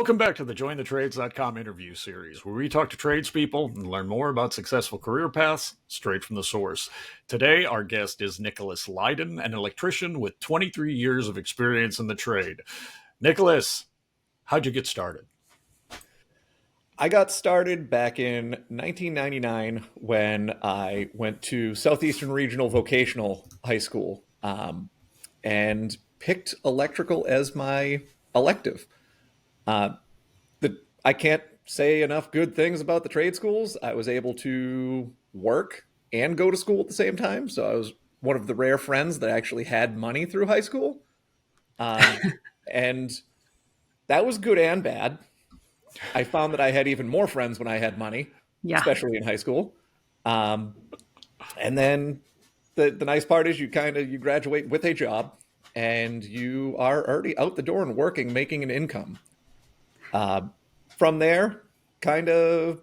Welcome back to the JoinTheTrades.com interview series, where we talk to tradespeople and learn more about successful career paths straight from the source. Today, our guest is Nicholas Leiden, an electrician with 23 years of experience in the trade. Nicholas, how'd you get started? I got started back in 1999 when I went to Southeastern Regional Vocational High School and picked electrical as my elective. Uh, I can't say enough good things about the trade schools. I was able to work and go to school at the same time. So I was one of the rare friends that actually had money through high school. And that was good and bad. I found that I had even more friends when I had money, Yeah. especially in high school. Um, and then the nice part is you graduate with a job and you are already out the door and working, making an income. From there, kind of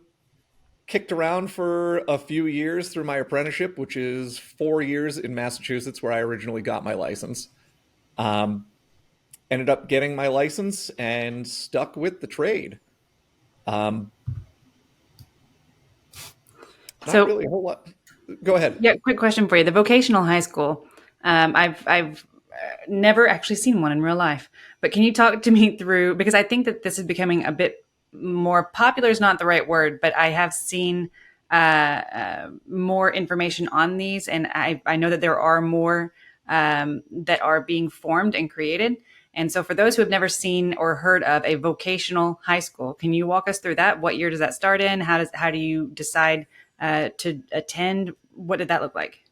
kicked around for a few years through my apprenticeship, which is 4 years in Massachusetts, where I originally got my license. Ended up getting my license and stuck with the trade. Not So- really a whole lot. Go ahead. Yeah, quick question for you. The vocational high school, I've never actually seen one in real life, but can you talk to me through, because I think that this is becoming a bit more popular is not the right word, but I have seen more information on these, and I know that there are more that are being formed and created. And so for those who have never seen or heard of a vocational high school, can you walk us through that? What year does that start in? How do you decide to attend? What did that look like?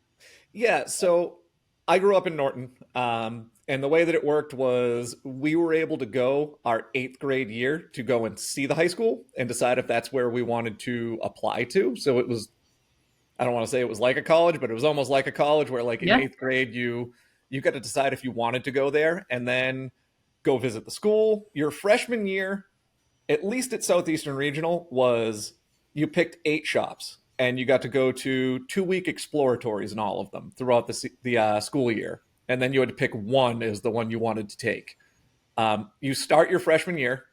Yeah, so I grew up in Norton, and the way that it worked was we were able to go our 8th grade year to go and see the high school and decide if that's where we wanted to apply to. So it was, I don't want to say it was like a college, but it was almost like a college where like in Yeah. 8th grade, you got to decide if you wanted to go there and then go visit the school. Your freshman year, at least at Southeastern Regional, was you picked 8 shops and you got to go to 2-week exploratories in all of them throughout the school year. And then you had to pick one as the one you wanted to take. You start your freshman year,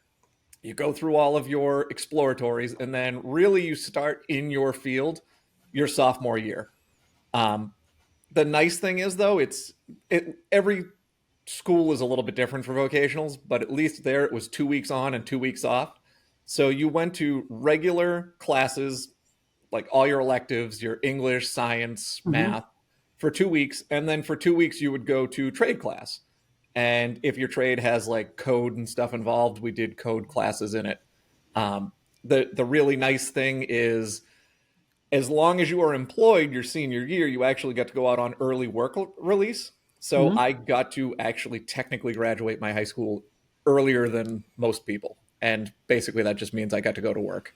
you go through all of your exploratories, and then really you start in your field your sophomore year. The nice thing is, though, every school is a little bit different for vocationals, but at least there it was 2 weeks on and 2 weeks off. So you went to regular classes, like all your electives, your English, science, math, for 2 weeks. And then for 2 weeks, you would go to trade class. And if your trade has like code and stuff involved, we did code classes in it. The really nice thing is, as long as you are employed your senior year, you actually got to go out on early work release. So I got to actually technically graduate my high school earlier than most people. And basically that just means I got to go to work.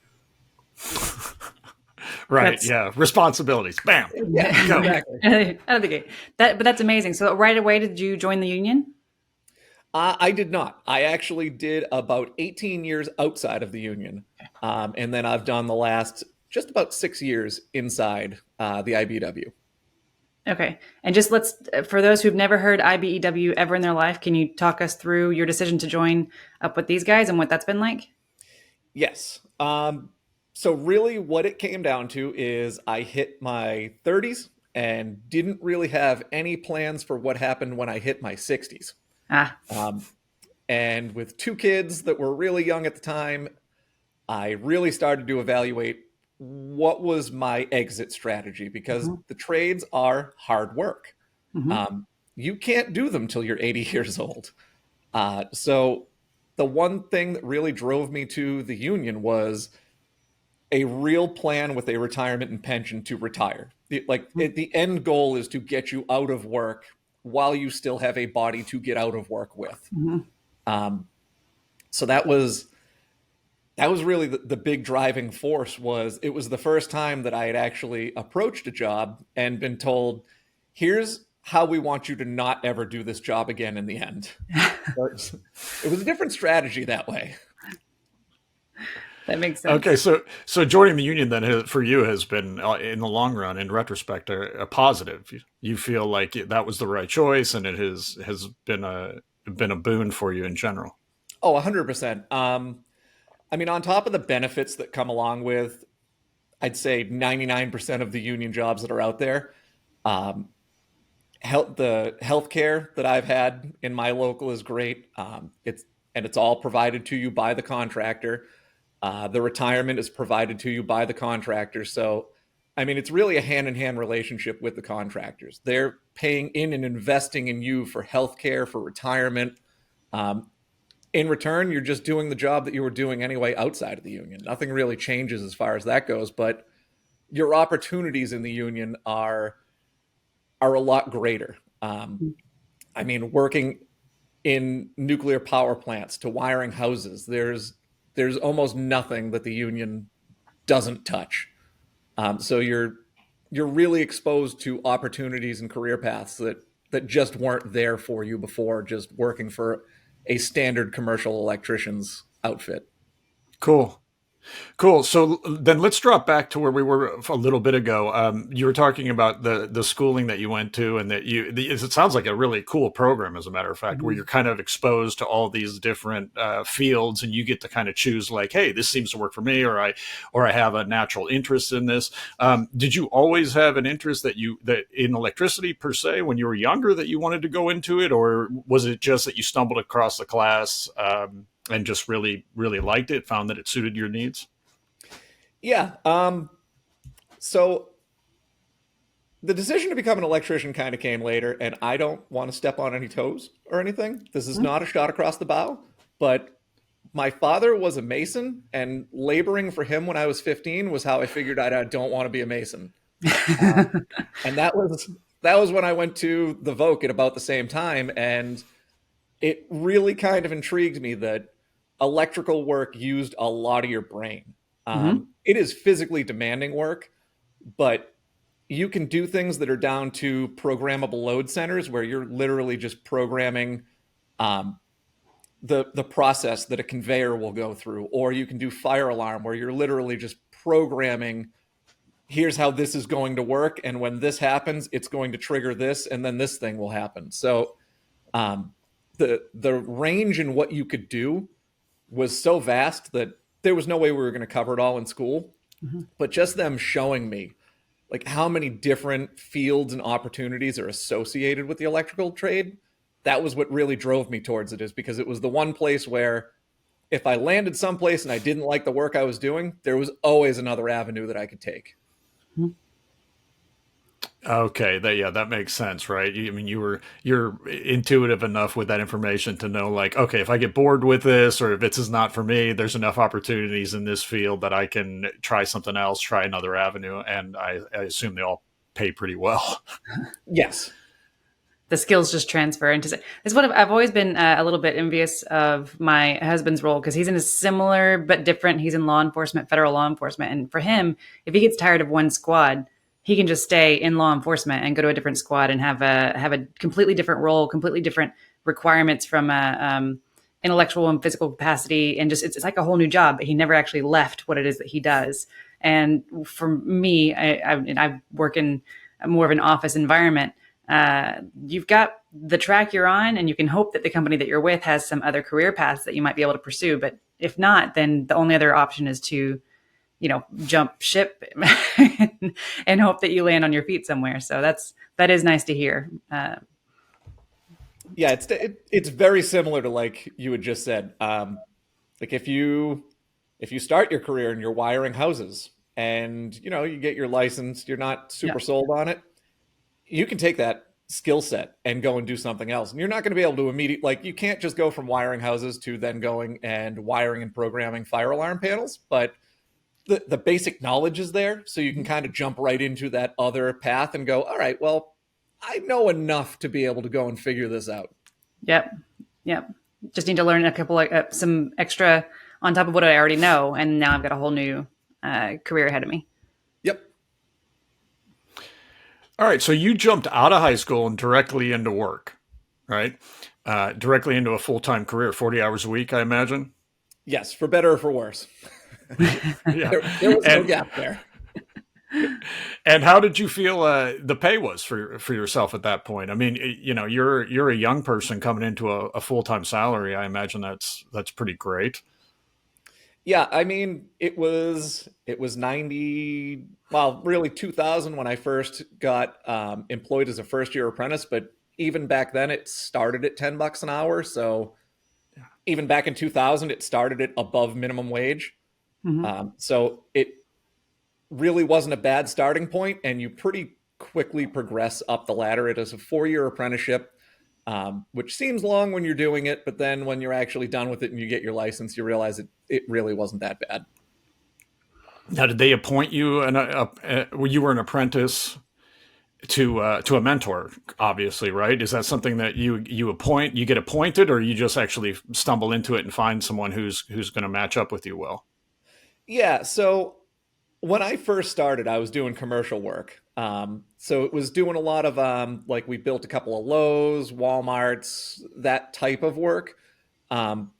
Right, yeah. Responsibilities. Bam. Yeah, Go. exactly. Out of the gate. But that's amazing. So right away, did you join the union? I did not. I actually did about 18 years outside of the union. And then I've done the last just about 6 years inside the IBEW. Okay. And just for those who've never heard IBEW ever in their life, can you talk us through your decision to join up with these guys and what that's been like? Yes. So really what it came down to is I hit my 30s and didn't really have any plans for what happened when I hit my 60s. And with 2 kids that were really young at the time, I really started to evaluate what was my exit strategy, because the trades are hard work. You can't do them till you're 80 years old. So the one thing that really drove me to the union was a real plan with a retirement and pension to retire. The end goal is to get you out of work while you still have a body to get out of work with. So that was really the big driving force. It was the first time that I had actually approached a job and been told, here's how we want you to not ever do this job again in the end. It was a different strategy that way. That makes sense. Okay, so joining the union then for you has been, in the long run, in retrospect, a positive. You feel like that was the right choice, and it has been a boon for you in general. Oh, 100%. I mean, on top of the benefits that come along with, I'd say 99% of the union jobs that are out there, um, the healthcare that I've had in my local is great. It's all provided to you by the contractor. The retirement is provided to you by the contractor. So, I mean, it's really a hand in hand relationship with the contractors. They're paying in and investing in you for healthcare, for retirement. Um, in return, you're just doing the job that you were doing anyway outside of the union. Nothing really changes as far as that goes, but your opportunities in the union are a lot greater. I mean, working in nuclear power plants to wiring houses, there's almost nothing that the union doesn't touch. So you're really exposed to opportunities and career paths that just weren't there for you before, just working for a standard commercial electrician's outfit. Cool. Cool. So then let's drop back to where we were a little bit ago. You were talking about the schooling that you went to, and that it sounds like a really cool program, as a matter of fact, where Mhm. you're kind of exposed to all these different fields, and you get to kind of choose, like, hey, this seems to work for me, or I have a natural interest in this. Did you always have an interest that in electricity per se when you were younger, that you wanted to go into it, or was it just that you stumbled across the class? And just really, really liked it, found that it suited your needs? Yeah. So the decision to become an electrician kind of came later, and I don't want to step on any toes or anything. This is not a shot across the bow, but my father was a mason, and laboring for him when I was 15 was how I figured I don't want to be a mason. Uh, and that was when I went to the Voc at about the same time, and it really kind of intrigued me that electrical work used a lot of your brain. Mhm. It is physically demanding work, but you can do things that are down to programmable load centers where you're literally just programming um, the process that a conveyor will go through, or you can do fire alarm where you're literally just programming. Here's how this is going to work, and when this happens, it's going to trigger this, and then this thing will happen. So um, the range in what you could do was so vast that there was no way we were going to cover it all in school. Mhm. But just them showing me like how many different fields and opportunities are associated with the electrical trade, that was what really drove me towards it, is because it was the one place where if I landed someplace and I didn't like the work I was doing, there was always another avenue that I could take. Mhm. Okay, that makes sense, right? I mean, you're intuitive enough with that information to know, like, okay, if I get bored with this, or if this is not for me, there's enough opportunities in this field that I can try something else, try another avenue, and I assume they all pay pretty well. Yes. The skills just transfer into this is what I've always been a little bit envious of my husband's role, because he's in a similar but different. He's in law enforcement, federal law enforcement, and for him, if he gets tired of one squad, he can just stay in law enforcement and go to a different squad and have a completely different role, completely different requirements from a intellectual and physical capacity, and just it's like a whole new job. But he never actually left what it is that he does. And for me, I work in more of an office environment. You've got the track you're on, and you can hope that the company that you're with has some other career paths that you might be able to pursue. But if not, then the only other option is to, jump ship and hope that you land on your feet somewhere. So that is nice to hear. Yeah, it's very similar to like you had just said. Like if you start your career and you're wiring houses and you get your license, you're not Yeah. super sold on it, you can take that skill set and go and do something else. And you're not going to be able to immediately, like, you can't just go from wiring houses to then going and wiring and programming fire alarm panels, but the basic knowledge is there. So you can kind of jump right into that other path and go, all right, well, I know enough to be able to go and figure this out. Yep. Yep. Just need to learn a couple, some extra on top of what I already know. And now I've got a whole new career ahead of me. Yep. All right, so you jumped out of high school and directly into work, right? Directly into a full-time career, 40 hours a week, I imagine. Yes, for better or for worse. Yeah. There was no and gap there. and how did you feel the pay was for yourself at that point? I mean, you're a young person coming into a full-time salary. I imagine that's pretty great. Yeah, I mean, it was 90, well, really 2000 when I first got employed as a first year apprentice, but even back then it started at $10 an hour. So even back in 2000, it started at above minimum wage. Hmm. So it really wasn't a bad starting point, and you pretty quickly progress up the ladder. It is a 4-year apprenticeship, which seems long when you're doing it, but then when you're actually done with it and you get your license, you realize it really wasn't that bad. Now, did they appoint you you were an apprentice to a mentor? Obviously, right? Is that something that you get appointed, or you just actually stumble into it and find someone who's going to match up with you well? Yeah, so when I first started, I was doing commercial work. So it was doing a lot of like we built a couple of Lowe's, Walmarts, that type of work. Um,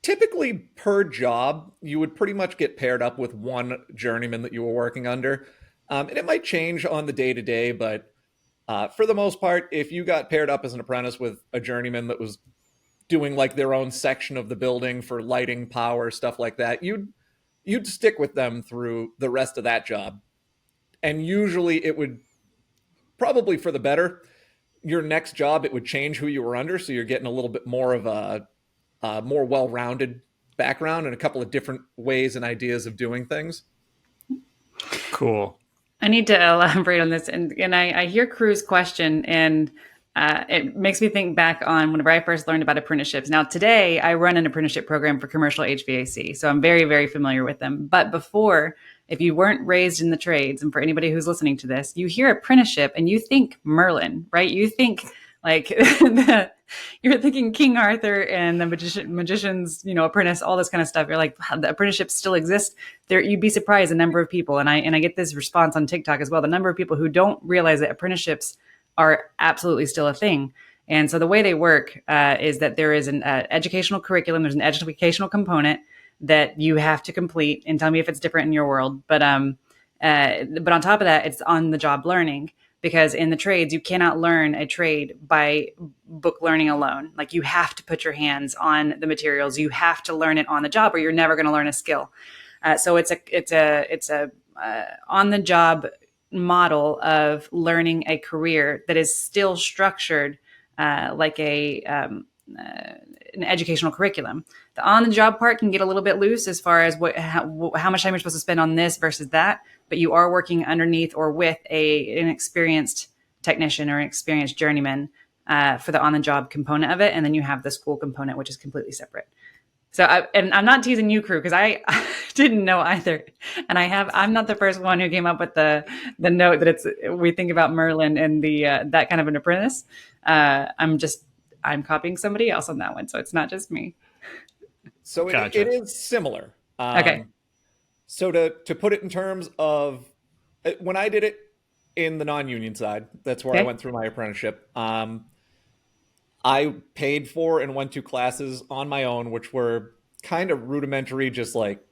Typically per job, you would pretty much get paired up with one journeyman that you were working under. And it might change on the day to day, but for the most part, if you got paired up as an apprentice with a journeyman that was doing like their own section of the building for lighting, power, stuff like that, you'd stick with them through the rest of that job. And usually it would probably for the better. Your next job, it would change who you were under, so you're getting a little bit more of a more well-rounded background and a couple of different ways and ideas of doing things. Cool. I need to elaborate on this, and I hear Crew's question, and it makes me think back on whenever I first learned about apprenticeships. Now, today I run an apprenticeship program for commercial HVAC, so I'm very, very familiar with them. But before, if you weren't raised in the trades, and for anybody who's listening to this, you hear apprenticeship and you think Merlin, right? You think like you're thinking King Arthur and the magician's, apprentice, all this kind of stuff. You're like, wow, the apprenticeship still exists. There, you'd be surprised the number of people, and I get this response on TikTok as well. The number of people who don't realize that apprenticeships are absolutely still a thing. And so the way they work is that there is an educational curriculum. There's an educational component that you have to complete. And tell me if it's different in your world. But on top of that, it's on the job learning, because in the trades you cannot learn a trade by book learning alone. Like, you have to put your hands on the materials. You have to learn it on the job, or you're never going to learn a skill. So it's a on the job model of learning a career that is still structured like an educational curriculum. The on the job part can get a little bit loose as far as how much time you're supposed to spend on this versus that, but you are working underneath or with an experienced technician or an experienced journeyman for the on the job component of it, and then you have the school component, which is completely separate. So I'm not teasing you, Crew, because I didn't know either, and I'm not the first one who came up with the note that we think about Merlin and the that kind of an apprentice. I'm copying somebody else on that one, so it's not just me. So it Gotcha. is similar. Okay. So to put it in terms of when I did it in the non-union side, that's where I Okay. went through my apprenticeship. I paid for and went to classes on my own, which were kind of rudimentary, just like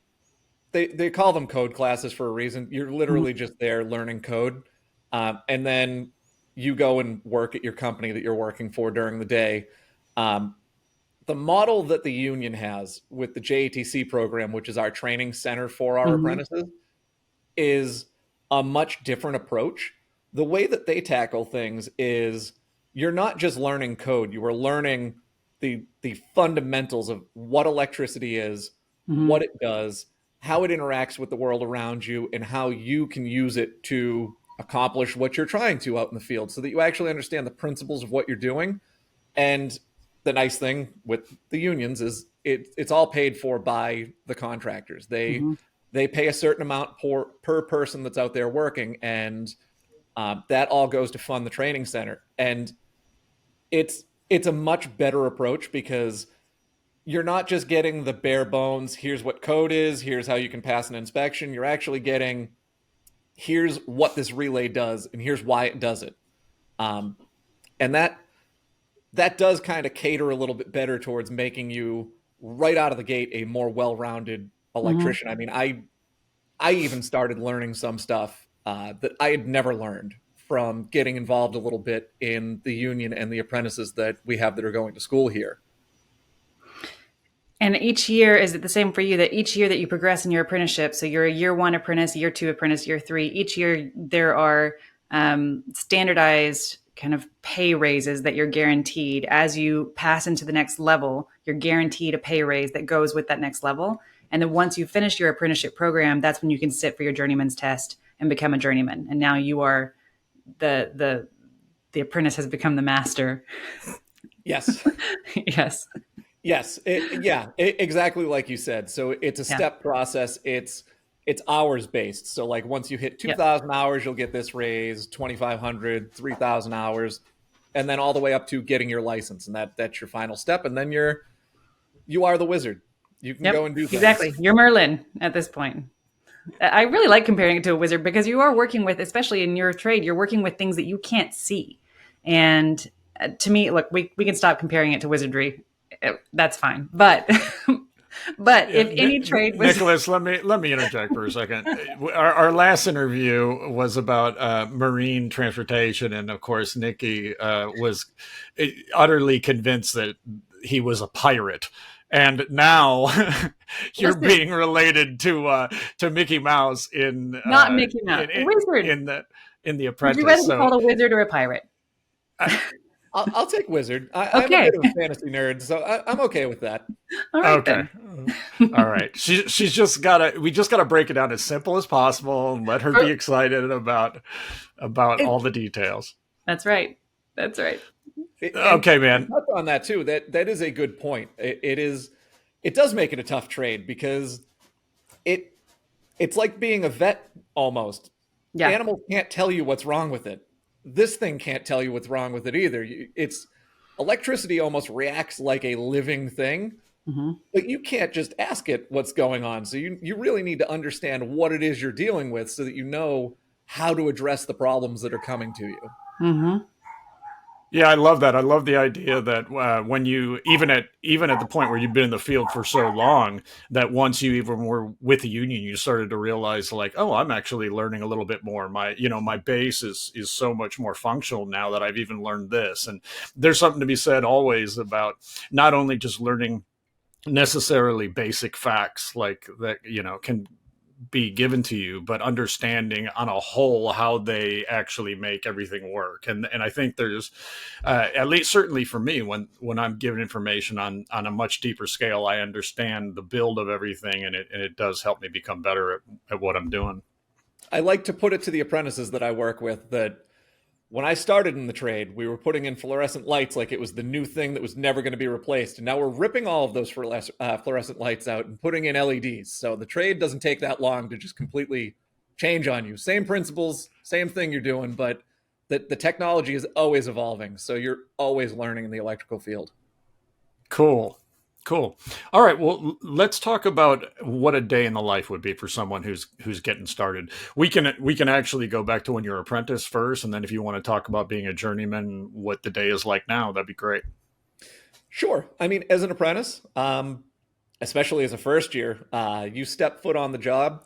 they call them code classes for a reason. You're Mhm. literally just there learning code, and then you go and work at your company that you're working for during the day. Um, the model that the union has with the JATC program, which is our training center for our Mhm. apprentices, is a much different approach. The way that they tackle things is you're not just learning code, you are learning the fundamentals of what electricity is, what Mhm. it does, how it interacts with the world around you, and how you can use it to accomplish what you're trying to out in the field so that you actually understand the principles of what you're doing. And the nice thing with the unions is it's all paid for by the contractors. They Mhm. they pay a certain amount per person that's out there working, and that all goes to fund the training center. And it's a much better approach because you're not just getting the bare bones. Here's what code is. Here's how you can pass an inspection. You're actually getting here's what this relay does, and here's why it does it. Um, and that does kind of cater a little bit better towards making you right out of the gate a more well-rounded Mhm. electrician. I mean, I even started learning some stuff that I had never learned from getting involved a little bit in the union and the apprentices that we have that are going to school here. And each year, is it the same for you that each year that you progress in your apprenticeship, so you're a year one apprentice, year two apprentice, year three, each year there are standardized kind of pay raises that you're guaranteed as you pass into the next level. You're guaranteed a pay raise that goes with that next level. And then once you finish your apprenticeship program, that's when you can sit for your journeyman's test and become a journeyman. And now you are the apprentice has become the master. Yes. Yes. Yes. Exactly like you said. So it's a step process. It's hours based. So like once you hit 2,000 hours, you'll get this raise, 2,500, 3,000 hours, and then all the way up to getting your license. And that's your final step. And then you are the wizard. You can go and do things. Exactly. You're Merlin at this point. I really like comparing it to a wizard because you are working with, especially in your trade, you're working with things that you can't see. And to me, look, we can stop comparing it to wizardry. That's fine. But if any trade was... Nicholas, let me interject for a second. Our last interview was about marine transportation, and of course, Nikki was utterly convinced that he was a pirate. And now you're being related to Mickey Mouse in not Mickey Mouse, wizard in the Apprentice. Would you rather be called a wizard or a pirate? I'll take wizard. I'm a bit of a fantasy nerd, so I'm okay with that. All right, okay. All right. She's just gotta. We just gotta break it down as simple as possible and let her be excited about all the details. That's right. That's right. Okay, man. Touch on that too. That is a good point. It does make it a tough trade because it's like being a vet almost. Yeah. Animals can't tell you what's wrong with it. This thing can't tell you what's wrong with it either. It's electricity almost reacts like a living thing, but you can't just ask it what's going on. So you really need to understand what it is you're dealing with so that you know how to address the problems that are coming to you. Mm-hmm. Yeah, I love that. I love the idea that when you even at the point where you've been in the field for so long, that once you even were with the union, you started to realize like, oh, I'm actually learning a little bit more. My base is so much more functional now that I've even learned this. And there's something to be said always about not only just learning necessarily basic facts like that, can be given to you, but understanding on a whole how they actually make everything work. And I think there's at least certainly for me, when I'm given information on a much deeper scale, I understand the build of everything, and it does help me become better at what I'm doing. I like to put it to the apprentices that I work with that when I started in the trade, we were putting in fluorescent lights like it was the new thing that was never going to be replaced. And now we're ripping all of those fluorescent lights out and putting in LEDs. So the trade doesn't take that long to just completely change on you. Same principles, same thing you're doing, but the technology is always evolving. So you're always learning in the electrical field. Cool. All right. Well, let's talk about what a day in the life would be for someone who's getting started. We can actually go back to when you're an apprentice first, and then if you want to talk about being a journeyman, what the day is like now, that'd be great. Sure. I mean, as an apprentice, especially as a first year, you step foot on the job,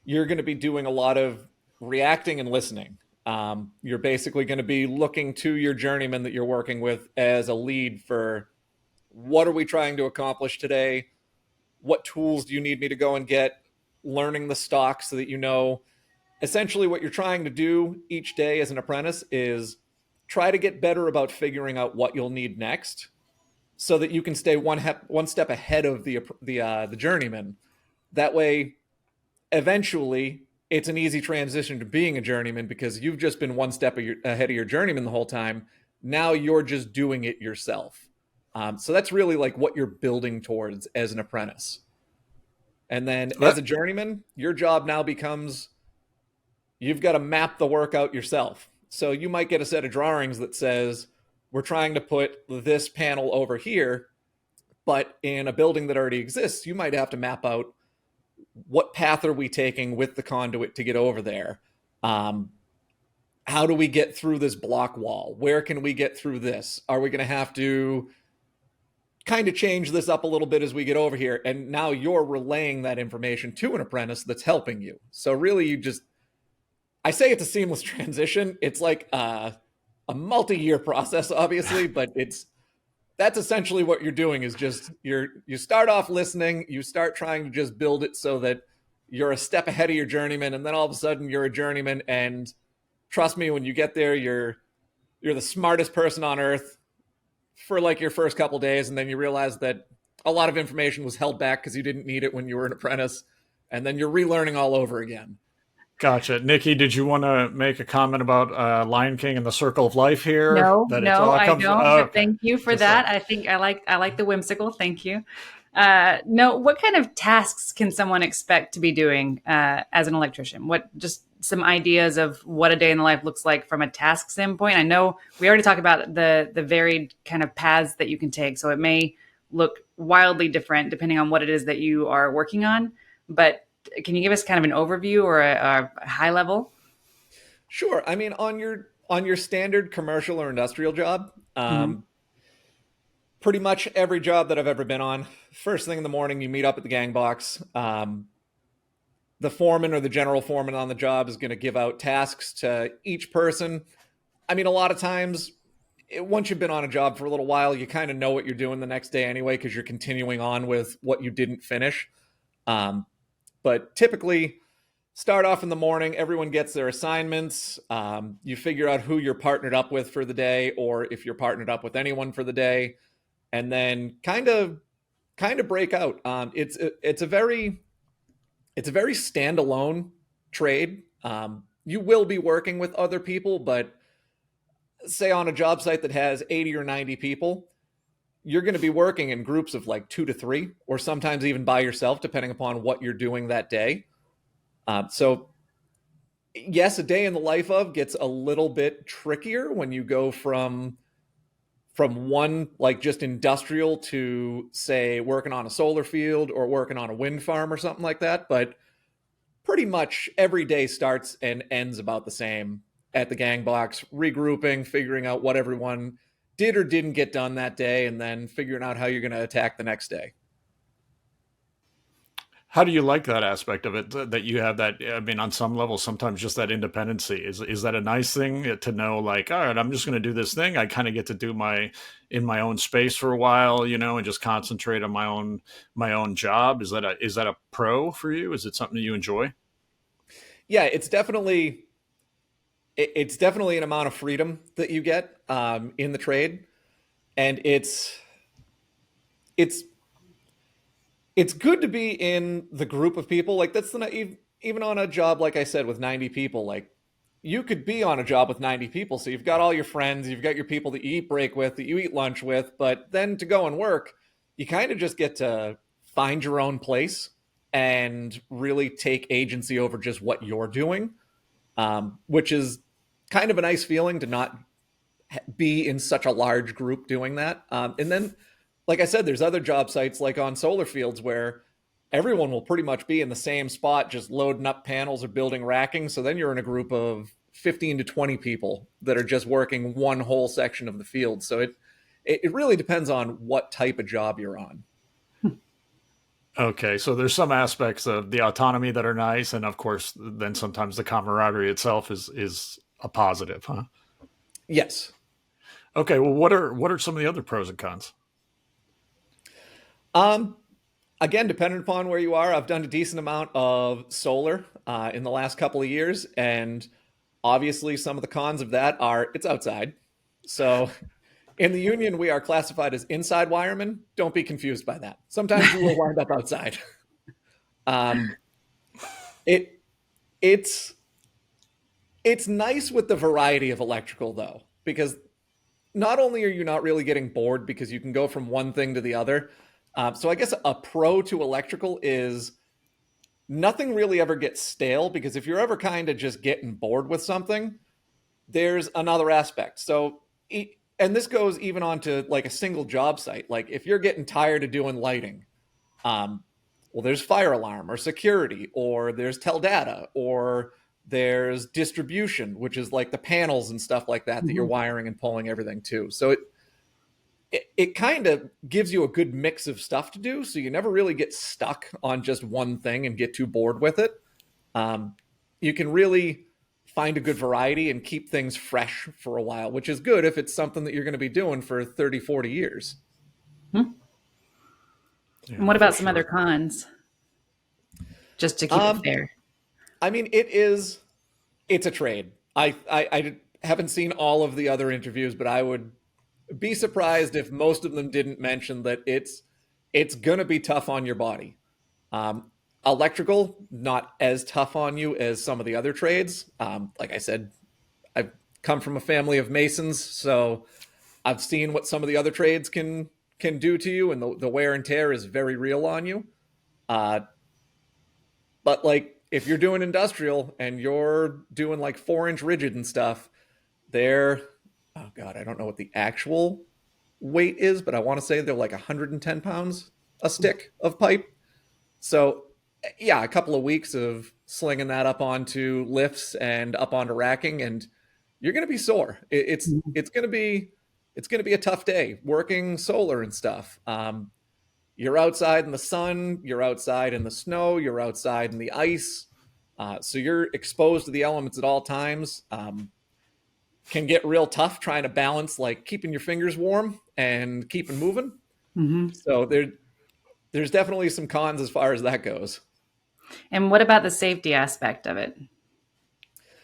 you're going to be doing a lot of reacting and listening. You're basically going to be looking to your journeyman that you're working with as a lead for what are we trying to accomplish today? What tools do you need me to go and get? Learning the stock so that you know. Essentially, what you're trying to do each day as an apprentice is try to get better about figuring out what you'll need next so that you can stay one step ahead of the journeyman. That way, eventually, it's an easy transition to being a journeyman because you've just been one step ahead of your journeyman the whole time. Now you're just doing it yourself. So that's really like what you're building towards as an apprentice. And then as a journeyman, your job now becomes you've got to map the work out yourself. So you might get a set of drawings that says, we're trying to put this panel over here, but in a building that already exists, you might have to map out what path are we taking with the conduit to get over there? How do we get through this block wall? Where can we get through this? Are we going to have to kind of change this up a little bit as we get over here? And now you're relaying that information to an apprentice that's helping you. So really I say it's a seamless transition. It's like a multi-year process, obviously, but it's that's essentially what you're doing is just you start off listening, you start trying to just build it so that you're a step ahead of your journeyman, and then all of a sudden you're a journeyman. And trust me, when you get there, you're the smartest person on earth for like your first couple days, and then you realize that a lot of information was held back because you didn't need it when you were an apprentice, and then you're relearning all over again. Gotcha. Nikki, did you want to make a comment about Lion King and the Circle of Life here? No, That it's no, all I comes. don't. Oh, But okay. thank you for Just like, that. I think I like the whimsical. Thank you. No, what kind of tasks can someone expect to be doing as an electrician? What just some ideas of what a day in the life looks like from a task standpoint? I know we already talked about the varied kind of paths that you can take, so it may look wildly different depending on what it is that you are working on. But can you give us kind of an overview or a high level? Sure. I mean, on your standard commercial or industrial job, Mm-hmm. pretty much every job that I've ever been on, first thing in the morning, you meet up at the gang box. The foreman or the general foreman on the job is going to give out tasks to each person. I mean, a lot of times, once you've been on a job for a little while, you kind of know what you're doing the next day anyway, because you're continuing on with what you didn't finish. Um, but typically, start off in the morning, everyone gets their assignments. You figure out who you're partnered up with for the day, or if you're partnered up with anyone for the day, and then kind of break out. It's a very standalone trade. You will be working with other people, but say on a job site that has 80 or 90 people, you're going to be working in groups of like 2 to 3, or sometimes even by yourself, depending upon what you're doing that day. So yes, a day in the life of gets a little bit trickier when you go from one like just industrial to say working on a solar field or working on a wind farm or something like that. But pretty much every day starts and ends about the same at the gang box, regrouping, figuring out what everyone did or didn't get done that day, and then figuring out how you're going to attack the next day. how do you like that aspect of it? That you have that? I mean, on some level, sometimes just that independency is that a nice thing to know? Like, all right, I'm just going to do this thing. I kind of get to do my in my own space for a while, and just concentrate on my own job. Is that a pro for you? Is it something that you enjoy? Yeah, it's definitely an amount of freedom that you get in the trade, and it's it's good to be in the group of people. Like that's even on a job like I said with 90 people. Like you could be on a job with 90 people, so you've got all your friends, you've got your people that you eat break with, that you eat lunch with, but then to go and work, you kind of just get to find your own place and really take agency over just what you're doing, which is kind of a nice feeling to not be in such a large group doing that. And then, like I said, there's other job sites like on solar fields where everyone will pretty much be in the same spot, just loading up panels or building racking. So then you're in a group of 15 to 20 people that are just working one whole section of the field. So it really depends on what type of job you're on. Okay, so there's some aspects of the autonomy that are nice, and of course, then sometimes the camaraderie itself is a positive, huh? Yes. Okay, well, what are some of the other pros and cons? Um, Again, depending upon where you are, I've done a decent amount of solar in the last couple of years, and obviously, some of the cons of that are it's outside. So, in the union, we are classified as inside wiremen. Don't be confused by that. Sometimes we will wind up outside. Um, it it's it's nice with the variety of electrical though, because not only are you not really getting bored because you can go from one thing to the other. So I guess a pro to electrical is nothing really ever gets stale, because if you're ever kind of just getting bored with something, there's another aspect. So, and this goes even onto like a single job site. Like if you're getting tired of doing lighting, um, well, there's fire alarm or security, or there's tel data, or there's distribution, which is like the panels and stuff like that that you're Mhm. wiring and pulling everything to. So it kind of gives you a good mix of stuff to do, so you never really get stuck on just one thing and get too bored with it. Um, you can really find a good variety and keep things fresh for a while, which is good if it's something that you're going to be doing for 30, 40 years. And Yeah, what for about some other sure. cons, just to keep it Um, fair? I mean, it's a trade. I haven't seen all of the other interviews, but I would be surprised if most of them didn't mention that it's gonna be tough on your body. Um, Electrical, not as tough on you as some of the other trades. Like I said, I've come from a family of masons, so I've seen what some of the other trades can do to you, and the wear and tear is very real on you. Uh, but like if you're doing industrial and you're doing like 4-inch rigid and stuff, they're oh god, I don't know what the actual weight is, but I want to say they're like 110 pounds a stick of pipe. So yeah, a couple of weeks of slinging that up onto lifts and up onto racking, and you're going to be sore. It's going to be a tough day working solar and stuff. You're outside in the sun, you're outside in the snow, you're outside in the ice, so you're exposed to the elements at all times. Can get real tough trying to balance like keeping your fingers warm and keeping moving. Hmm. So there's definitely some cons as far as that goes. And what about the safety aspect of it?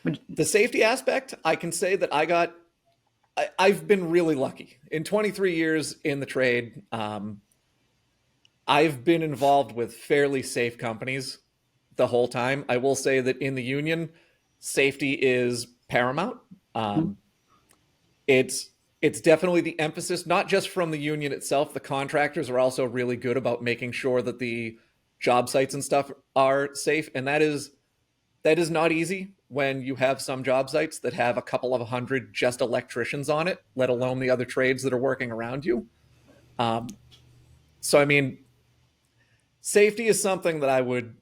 Would, The safety aspect, I can say that I've been really lucky in 23 years in the trade. I've been involved with fairly safe companies the whole time. I will say that in the union, safety is paramount. Um, it's definitely the emphasis, not just from the union itself. The contractors are also really good about making sure that the job sites and stuff are safe, and that is not easy when you have some job sites that have a couple of hundred just electricians on it, let alone the other trades that are working around you. Um, so, I mean, safety is something that I would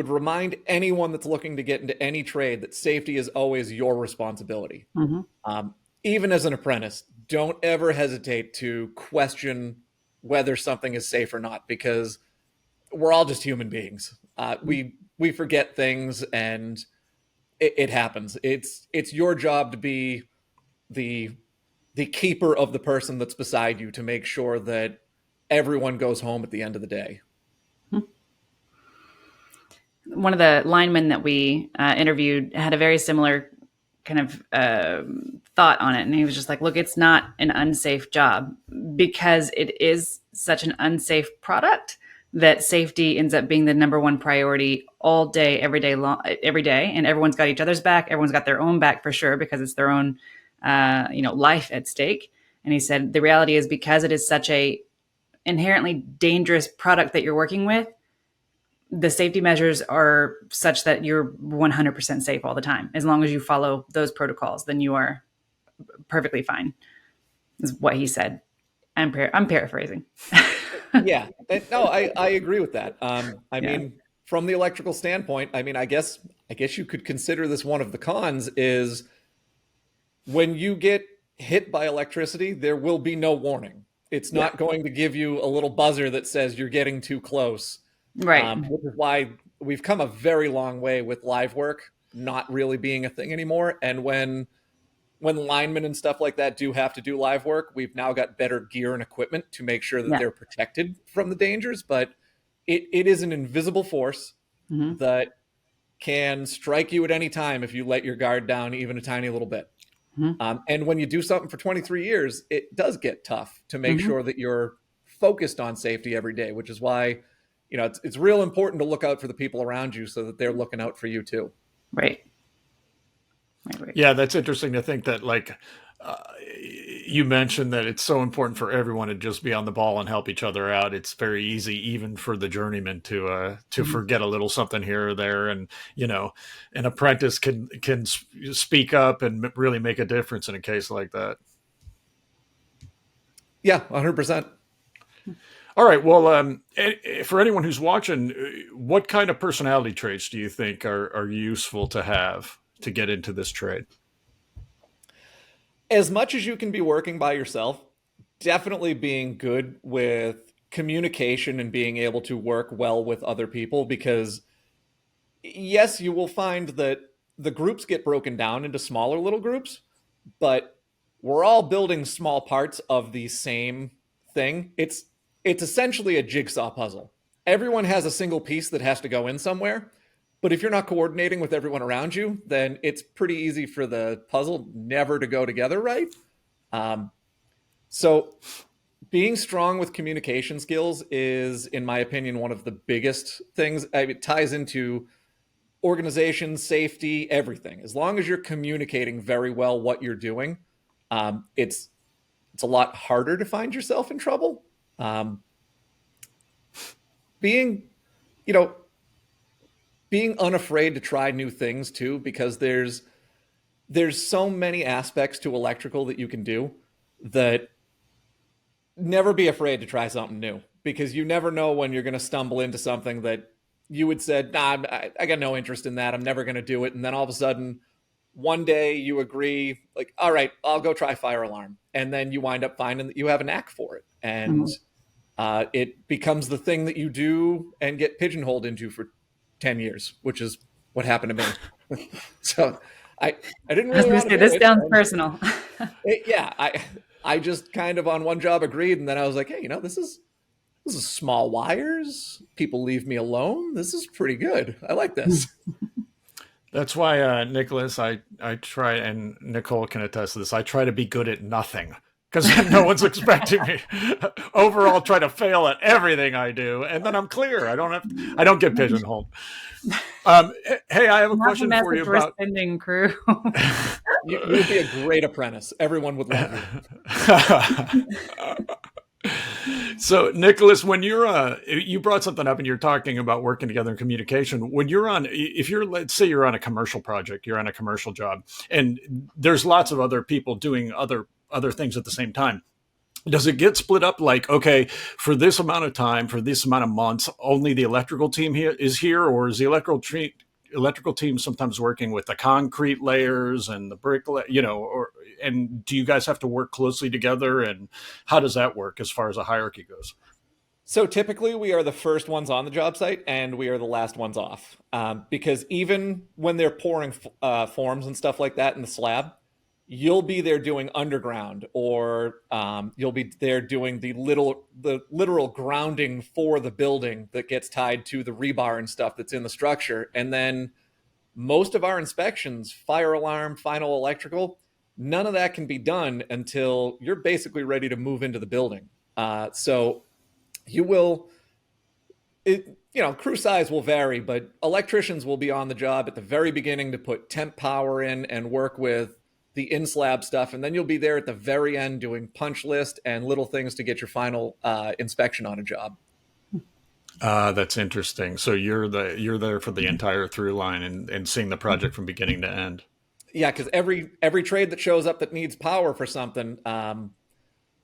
remind anyone that's looking to get into any trade that safety is always your responsibility. mhm. Um, Even as an apprentice, don't ever hesitate to question whether something is safe or not, because we're all just human beings. We forget things, and it happens. It's your job to be the the keeper of the person that's beside you to make sure that everyone goes home at the end of the day. One of the linemen that we interviewed had a very similar kind of thought on it. And he was just like, look, it's not an unsafe job because it is such an unsafe product that safety ends up being the number one priority all day, every day, long, every day. And everyone's got each other's back. Everyone's got their own back for sure, because it's their own, life at stake. And he said, the reality is because it is such a inherently dangerous product that you're working with, the safety measures are such that you're 100% safe all the time. As long as you follow those protocols, then you are perfectly fine, is what he said. I'm paraphrasing. Yeah, no, I agree with that. I Yeah. mean, from the electrical standpoint, I mean, I guess you could consider this one of the cons is when you get hit by electricity, there will be no warning. It's Yeah. not going to give you a little buzzer that says you're getting too close. Right. Which is why we've come a very long way with live work not really being a thing anymore. And when linemen and stuff like that do have to do live work, we've now got better gear and equipment to make sure that Yeah. they're protected from the dangers. But it is an invisible force Hmm. that can strike you at any time if you let your guard down even a tiny little bit. Hmm. And when you do something for 23 years, it does get tough to make Hmm. sure that you're focused on safety every day, which is why, it's real important to look out for the people around you so that they're looking out for you too. Right. Right. Yeah, that's interesting to think that, like, uh, you mentioned that it's so important for everyone to just be on the ball and help each other out. It's very easy, even for the journeyman, to Hmm. forget a little something here or there, and an apprentice can speak up and really make a difference in a case like that. Yeah, 100%. All right. Well, for anyone who's watching, what kind of personality traits do you think are useful to have to get into this trade? As much as you can be working by yourself, definitely being good with communication and being able to work well with other people, because yes, you will find that the groups get broken down into smaller little groups, but we're all building small parts of the same thing. It's essentially a jigsaw puzzle. Everyone has a single piece that has to go in somewhere, but if you're not coordinating with everyone around you, then it's pretty easy for the puzzle never to go together right. So being strong with communication skills is, in my opinion, one of the biggest things. It ties into organization, safety, everything. As long as you're communicating very well what you're doing, it's a lot harder to find yourself in trouble. Being, you know, being unafraid to try new things too, because there's so many aspects to electrical that you can do that never be afraid to try something new, because you never know when you're going to stumble into something that you would said, nah, I got no interest in that. I'm never going to do it. And then all of a sudden, one day you agree, like, all right, I'll go try fire alarm. And then you wind up finding that you have a knack for it. And it becomes the thing that you do and get pigeonholed into for 10 years, which is what happened to me. So I didn't really want to do this it. sounds personal. I just kind of on one job agreed, and then I was like, hey, this is small wires. People leave me alone. This is pretty good. I like this. That's why, Nicholas, I try, and Nicole can attest to this, I try to be good at nothing, because no one's expecting me. Overall, try to fail at everything I do, and then I'm clear. I don't get pigeonholed. Hey, I have a question for you about spending crew. You'd be a great apprentice. Everyone would love you. So, Nicholas, when you're you brought something up and you're talking about working together in communication. When you're let's say you're on a commercial project, you're on a commercial job, and there's lots of other people doing other things at the same time. Does it get split up like, okay, for this amount of time, for this amount of months, only the electrical team is here, or is the electrical team sometimes working with the concrete layers and the brick, and do you guys have to work closely together? And how does that work as far as a hierarchy goes? So typically we are the first ones on the job site and we are the last ones off. Because even when they're pouring forms and stuff like that in the slab, you'll be there doing underground, or you'll be there doing the literal grounding for the building that gets tied to the rebar and stuff that's in the structure. And then most of our inspections, fire alarm, final electrical, none of that can be done until you're basically ready to move into the building. So you will, crew size will vary, but electricians will be on the job at the very beginning to put temp power in and work with the in-slab stuff. And then you'll be there at the very end doing punch list and little things to get your final inspection on a job. That's interesting. So you're there for the entire through line and seeing the project from beginning to end. Yeah, because every trade that shows up that needs power for something,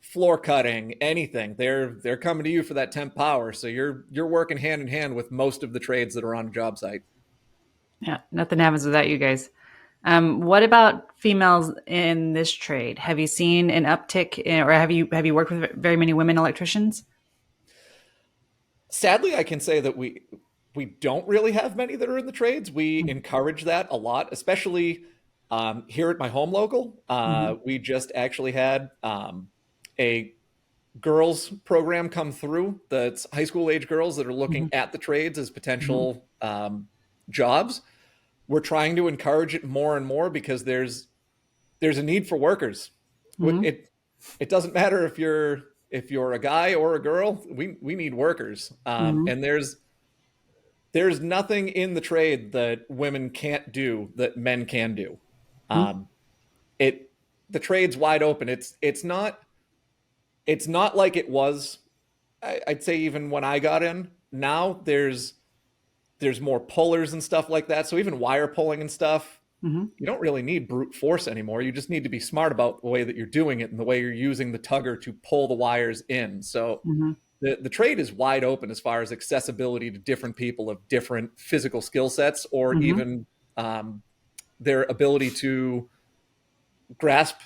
floor cutting, anything, they're coming to you for that temp power. So you're working hand in hand with most of the trades that are on a job site. Yeah, nothing happens without you guys. What about females in this trade? Have you seen an uptick or have you worked with very many women electricians? Sadly, I can say that we don't really have many that are in the trades. We encourage that a lot, especially here at my home local. We just actually had a girls program come through that's high school age girls that are looking at the trades as potential jobs. We're trying to encourage it more and more because there's a need for workers. It doesn't matter if you're a guy or a girl, we need workers. And there's nothing in the trade that women can't do that men can do. The trade's wide open. It's not like it was. I'd say even when I got in. Now there's more pullers and stuff like that. So even wire pulling and stuff, you don't really need brute force anymore. You just need to be smart about the way that you're doing it and the way you're using the tugger to pull the wires in. So the trade is wide open as far as accessibility to different people of different physical skill sets, or even their ability to grasp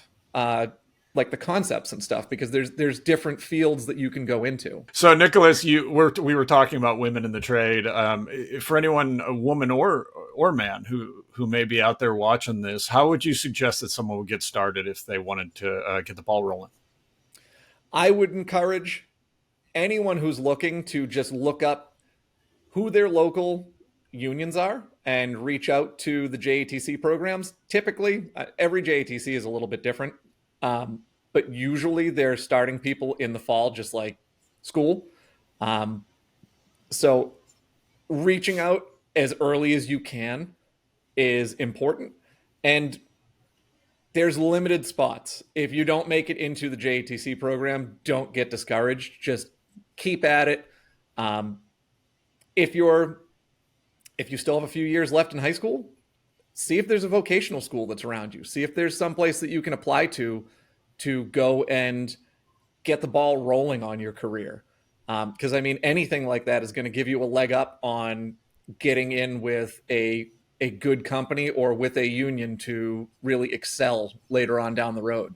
like the concepts and stuff, because there's different fields that you can go into. So Nicholas, we were talking about women in the trade. For anyone, a woman or man who may be out there watching this, how would you suggest that someone would get started if they wanted to get the ball rolling? I would encourage anyone who's looking to just look up who their local unions are and reach out to the JATC programs. Typically, every JATC is a little bit different, but usually they're starting people in the fall, just like school. Um, so reaching out as early as you can is important. And there's limited spots. If you don't make it into the JATC program, don't get discouraged. Just keep at it. Um, if you're if you still have a few years left in high school, see if there's a vocational school that's around you. See if there's some place that you can apply to go and get the ball rolling on your career. Because I mean, anything like that is going to give you a leg up on getting in with a good company or with a union to really excel later on down the road.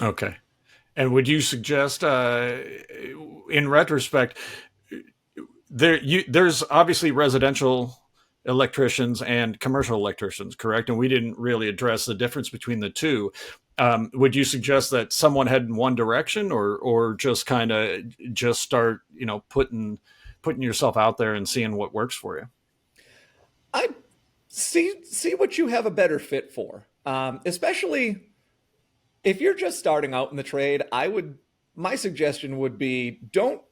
Okay. And would you suggest, in retrospect, there's obviously residential electricians and commercial electricians, correct? And we didn't really address the difference between the two. Would you suggest that someone head in one direction, or just kind of just start, putting yourself out there and seeing what works for you? I see what you have a better fit for, especially if you're just starting out in the trade. My suggestion would be don't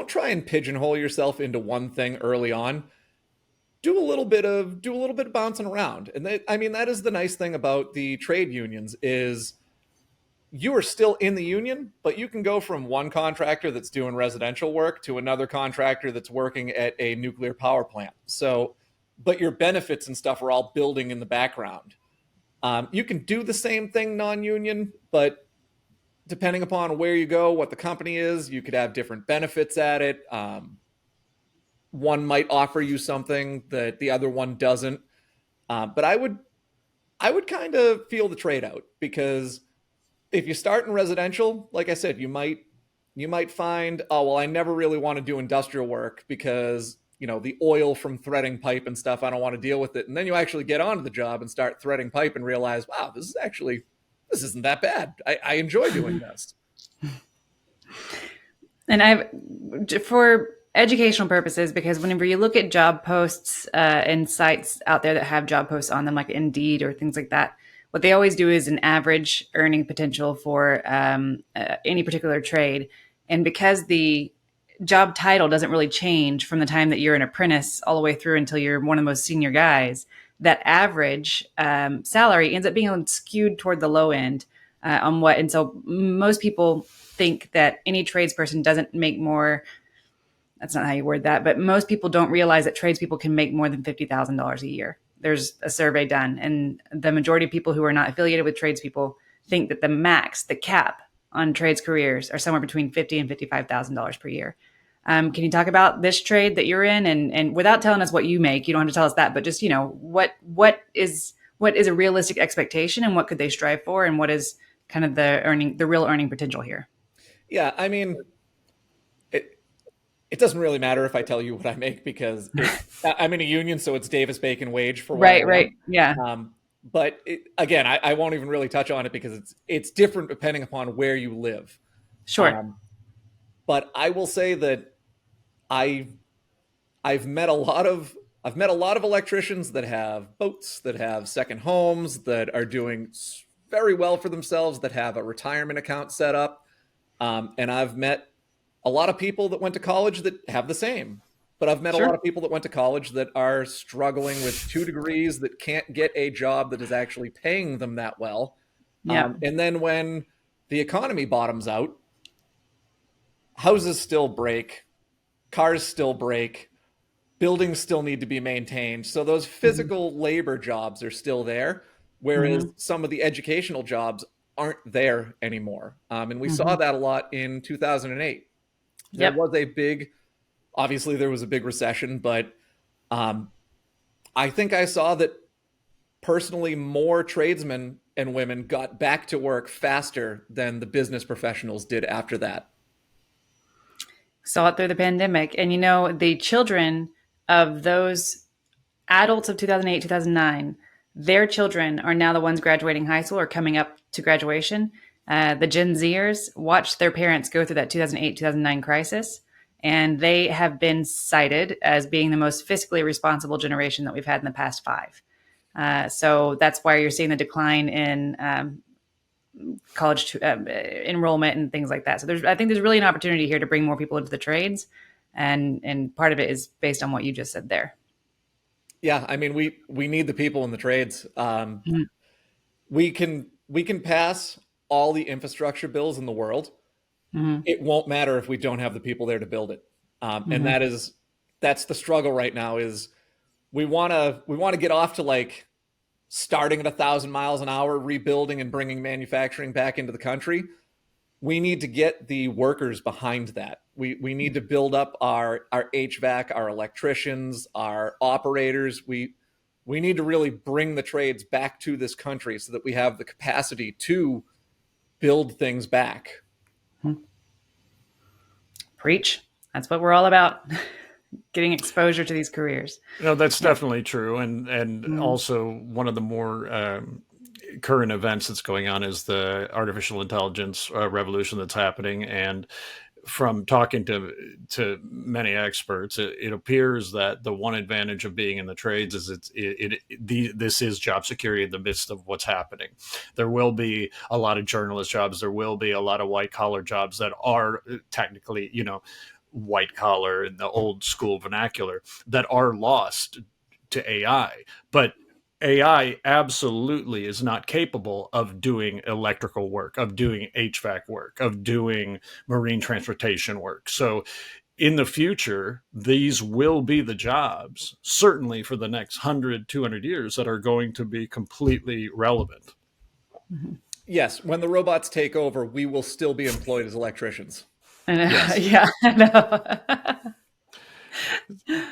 try and pigeonhole yourself into one thing early on. Do a little bit of bouncing around. And that is the nice thing about the trade unions is you are still in the union, but you can go from one contractor that's doing residential work to another contractor that's working at a nuclear power plant. So, but your benefits and stuff are all building in the background. You can do the same thing non-union, but depending upon where you go, what the company is, you could have different benefits at it. One might offer you something that the other one doesn't. But I would kind of feel the trade out, because if you start in residential, like I said, you might find, oh, well, I never really want to do industrial work because, the oil from threading pipe and stuff, I don't want to deal with it. And then you actually get onto the job and start threading pipe and realize, wow, this isn't that bad. I enjoy doing this. And for educational purposes, because whenever you look at job posts and sites out there that have job posts on them, like Indeed or things like that, what they always do is an average earning potential for any particular trade. And because the job title doesn't really change from the time that you're an apprentice all the way through until you're one of the most senior guys, that average salary ends up being skewed toward the low end on what. And so most people think that any tradesperson doesn't make more. That's not how you word that, but most people don't realize that tradespeople can make more than $50,000 a year. There's a survey done, and the majority of people who are not affiliated with tradespeople think that the cap on trades careers are somewhere between $50,000 and $55,000 per year. Can you talk about this trade that you're in, and without telling us what you make, you don't have to tell us that, but just, what is a realistic expectation, and what could they strive for, and what is kind of the real earning potential here? Yeah. I mean, it doesn't really matter if I tell you what I make, because I'm in a union, so it's Davis-Bacon wage for what Right. Yeah. But again, I won't even really touch on it because it's different depending upon where you live. Sure. But I will say that I've met a lot of electricians that have boats, that have second homes, that are doing very well for themselves, that have a retirement account set up, and I've met a lot of people that went to college that have the same. But I've met a lot of people that went to college that are struggling with 2 degrees, that can't get a job that is actually paying them that well. Yeah. And then when the economy bottoms out, houses still break, cars still break, buildings still need to be maintained. So those physical labor jobs are still there, whereas some of the educational jobs aren't there anymore. And we saw that a lot in 2008. Obviously there was a big recession, but I think I saw that personally more tradesmen and women got back to work faster than the business professionals did after that. Saw it through the pandemic. And, the children of those adults of 2008, 2009, their children are now the ones graduating high school or coming up to graduation. The Gen Zers watched their parents go through that 2008, 2009 crisis, and they have been cited as being the most fiscally responsible generation that we've had in the past five. So that's why you're seeing the decline in college enrollment and things like that. So I think there's really an opportunity here to bring more people into the trades, and part of it is based on what you just said there. Yeah, I mean, we need the people in the trades. Mhm. We can pass all the infrastructure bills in the world. Mhm. It won't matter if we don't have the people there to build it. And Mhm. that's the struggle right now. Is we want to get off to like starting at 1,000 miles an hour, rebuilding and bringing manufacturing back into the country. We need to get the workers behind that. We need to build up our HVAC, our electricians, our operators. We need to really bring the trades back to this country so that we have the capacity to build things back. Preach. That's what we're all about. Getting exposure to these careers. No, that's Yeah. definitely true, and Mhm. also one of the more current events that's going on is the artificial intelligence revolution that's happening. And from talking to many experts, it appears that the one advantage of being in the trades is this is job security in the midst of what's happening. There will be a lot of journalist jobs. There will be a lot of white collar jobs that are technically, white collar in the old school vernacular, that are lost to AI. But AI absolutely is not capable of doing electrical work, of doing HVAC work, of doing marine transportation work. So in the future, these will be the jobs, certainly for the next 100, 200 years, that are going to be completely relevant. Mhm. Yes, when the robots take over, we will still be employed as electricians. I know. Yes. Yeah, I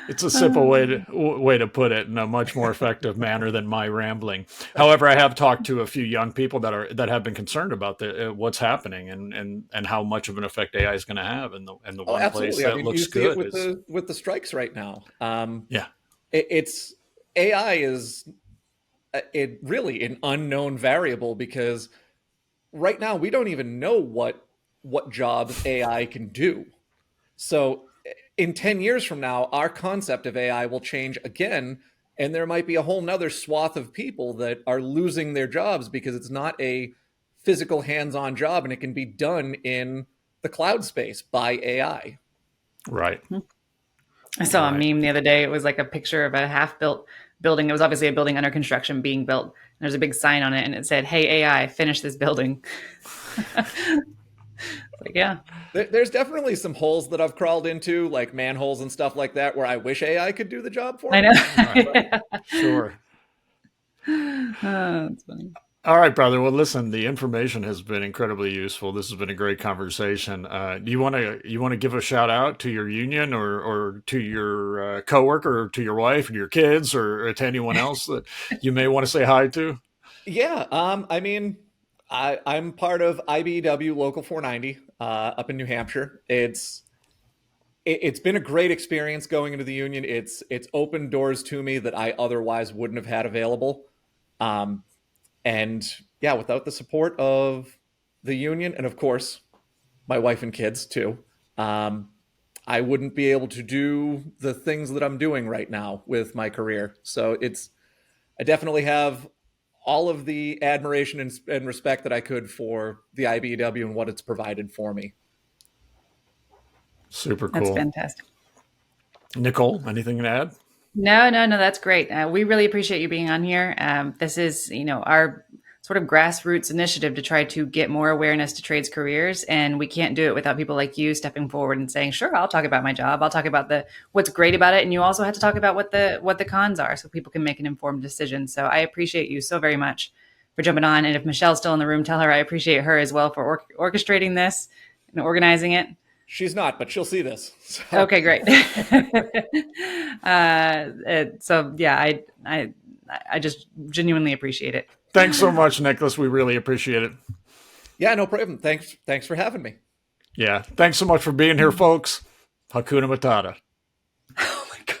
It's a simple way know. to put it in a much more effective manner than my rambling. However, I have talked to a few young people that have been concerned about what's happening, and how much of an effect AI is going to have. And the Oh, one place absolutely. I that mean, you looks see it good with is, the strikes right now. yeah, It's AI is it really an unknown variable because right now we don't even know what jobs AI can do. So in 10 years from now, our concept of AI will change again, and there might be a whole nother swath of people that are losing their jobs because it's not a physical hands-on job and it can be done in the cloud space by AI. right, I saw a right. meme the other day. It was like a picture of a half-built building. It was obviously a building under construction being built. And there's a big sign on it, and it said, "Hey AI, finish this building." It's like, yeah, There's definitely some holes that I've crawled into, like manholes and stuff like that, where I wish AI could do the job for I me. Right. But know. Sure. Oh, that's funny. All right, brother. Well, listen, the information has been incredibly useful. This has been a great conversation. Do you want to give a shout out to your union, or to your coworker, or to your wife and your kids, or to anyone else that you may want to say hi to? yeah, I mean, I'm part of IBEW Local 490 up in New Hampshire. It's been a great experience going into the union. It's opened doors to me that I otherwise wouldn't have had available. Um, and yeah, without the support of the union and of course my wife and kids too, um, I wouldn't be able to do the things that I'm doing right now with my career. So I definitely have all of the admiration and respect that I could for the IBEW and what it's provided for me. Super That's cool. fantastic. Nicole, anything to add? No, no, no, that's great. We really appreciate you being on here. This is, our sort of grassroots initiative to try to get more awareness to trades careers, and we can't do it without people like you stepping forward and saying, "Sure, I'll talk about my job. I'll talk about the what's great about it," and you also have to talk about what the cons are, so people can make an informed decision. So I appreciate you so very much for jumping on. And if Michelle's still in the room, tell her I appreciate her as well for orchestrating this and organizing it. She's not, but she'll see this. So Okay, great. So yeah, I just genuinely appreciate it. Thanks so much, Nicholas. We really appreciate it. yeah, no problem. Thanks for having me. Yeah. Thanks so much for being here, folks. Hakuna Matata. Oh my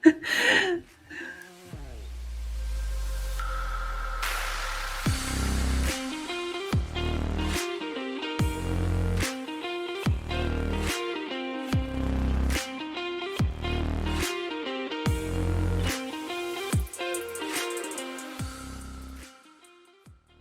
gosh.